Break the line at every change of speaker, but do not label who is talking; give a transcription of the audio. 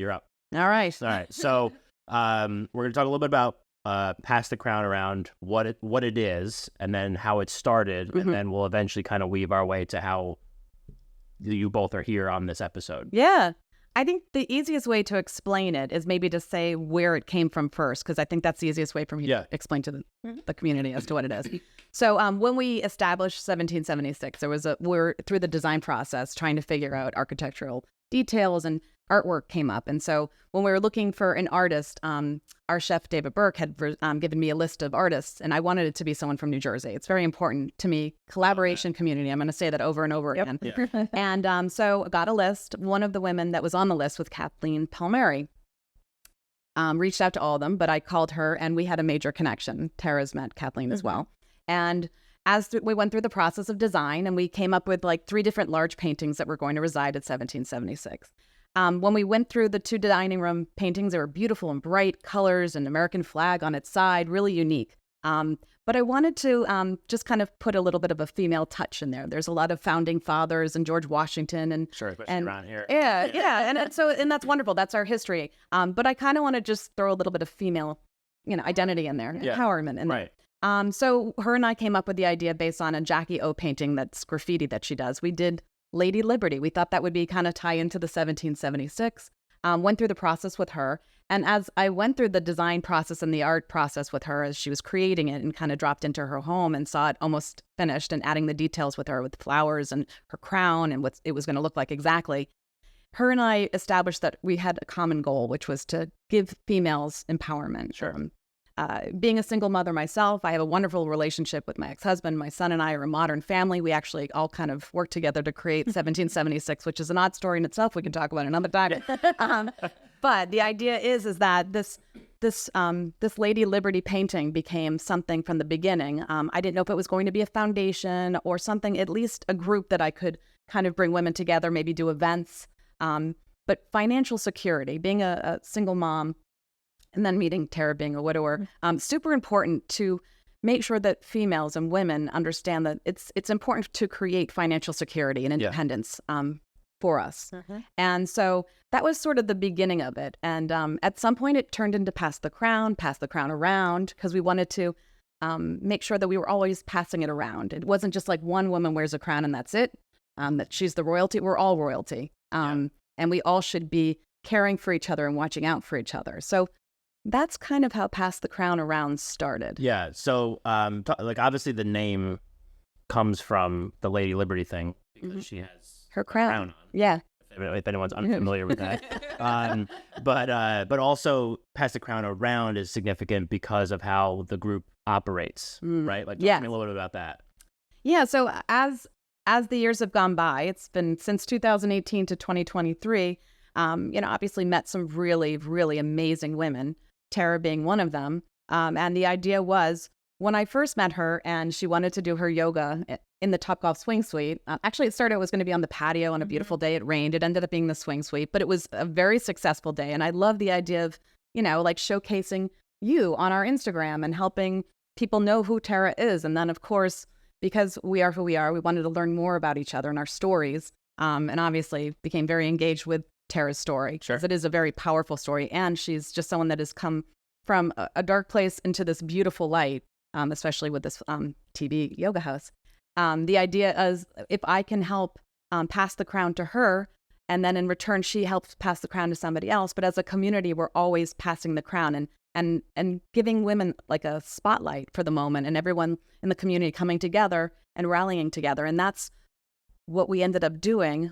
you're up.
All right.
All right. So we're going to talk a little bit about Pass the Crown Around, what it is, and then how it started,
Mm-hmm.
and then we'll eventually kind of weave our way to how you both are here on this episode.
Yeah. I think the easiest way to explain it is maybe to say where it came from first, because I think that's the easiest way for me to explain to the community as to what it is. So when we established 1776, we're through the design process trying to figure out architectural details, and artwork came up. And so when we were looking for an artist, our chef David Burke had given me a list of artists, and I wanted it to be someone from New Jersey. It's very important to me. Collaboration, community. I'm going to say that over and over again. Yeah. And so I got a list. One of the women that was on the list was Kathleen Palmeri. Reached out to all of them, but I called her, and we had a major connection. Tara's met Kathleen as well. And as we went through the process of design, and we came up with like 3 different large paintings that were going to reside at 1776. When we went through the 2 dining room paintings, they were beautiful and bright colors and American flag on its side, really unique. But I wanted to just kind of put a little bit of a female touch in there. There's a lot of founding fathers and George Washington and
around here.
Yeah, and that's wonderful. That's our history. But I kind of want to just throw a little bit of female, identity in there, empowerment in there. So her and I came up with the idea based on a Jackie O painting that's graffiti that she does. We did Lady Liberty. We thought that would be kind of tie into the 1776. Went through the process with her. And as I went through the design process and the art process with her as she was creating it, and kind of dropped into her home and saw it almost finished, and adding the details with her with flowers and her crown and what it was going to look like exactly, her and I established that we had a common goal, which was to give females empowerment.
Sure.
Being a single mother myself, I have a wonderful relationship with my ex-husband. My son and I are a modern family. We actually all kind of work together to create 1776, which is an odd story in itself. We can talk about it another time. But the idea is that this Lady Liberty painting became something from the beginning. I didn't know if it was going to be a foundation or something, at least a group that I could kind of bring women together, maybe do events. But financial security, being a single mom, and then meeting Tara being a widower, super important to make sure that females and women understand that it's important to create financial security and independence for us. And so that was sort of the beginning of it. And at some point it turned into Pass the Crown Around, because we wanted to make sure that we were always passing it around. It wasn't just like one woman wears a crown and that's it, that she's the royalty. We're all royalty. And we all should be caring for each other and watching out for each other. So that's kind of how Pass the Crown Around started.
Yeah. So, obviously the name comes from the Lady Liberty thing, because she has
her crown on. Yeah.
If anyone's unfamiliar with that. But also Pass the Crown Around is significant because of how the group operates, right? Like, talk to me a little bit about that.
Yeah. So as the years have gone by, it's been since 2018 to 2023, obviously met some really, really amazing women, Tara being one of them. And the idea was, when I first met her and she wanted to do her yoga in the Topgolf swing suite, actually it was going to be on the patio on a beautiful day. It rained. It ended up being the swing suite, but it was a very successful day. And I love the idea of, like showcasing you on our Instagram and helping people know who Tara is. And then, of course, because we are who we are, we wanted to learn more about each other and our stories. And obviously became very engaged with Tara's story.
Sure.
Because it is a very powerful story. And she's just someone that has come from a dark place into this beautiful light, especially with this TV Yogahouse. The idea is, if I can help pass the crown to her, and then in return she helps pass the crown to somebody else, but as a community we're always passing the crown and giving women like a spotlight for the moment, and everyone in the community coming together and rallying together. And that's what we ended up doing